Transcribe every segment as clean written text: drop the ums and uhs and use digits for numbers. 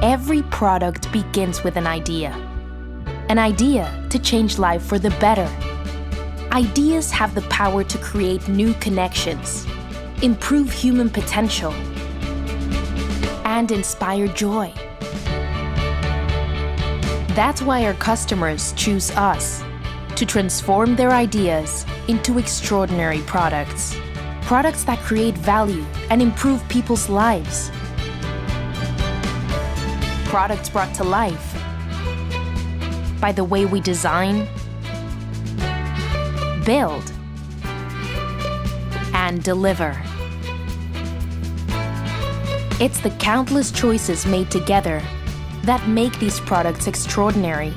Every product begins with an idea. An idea to change life for the better. Ideas have the power to create new connections, improve human potential, and inspire joy. That's why our customers choose us to transform their ideas into extraordinary products. Products that create value and improve people's lives. Products brought to life by the way we design, build, and deliver. It's the countless choices made together that make these products extraordinary.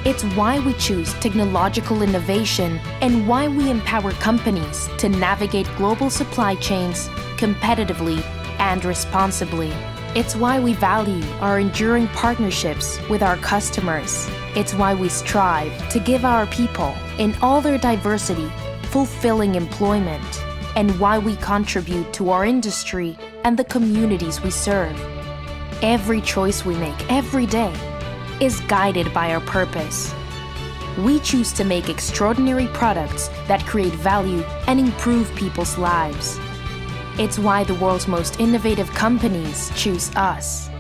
It's why we choose technological innovation and why we empower companies to navigate global supply chains competitively and responsibly. It's why we value our enduring partnerships with our customers. It's why we strive to give our people, in all their diversity, fulfilling employment, and why we contribute to our industry and the communities we serve. Every choice we make every day is guided by our purpose. We choose to make extraordinary products that create value and improve people's lives. It's why the world's most innovative companies choose us.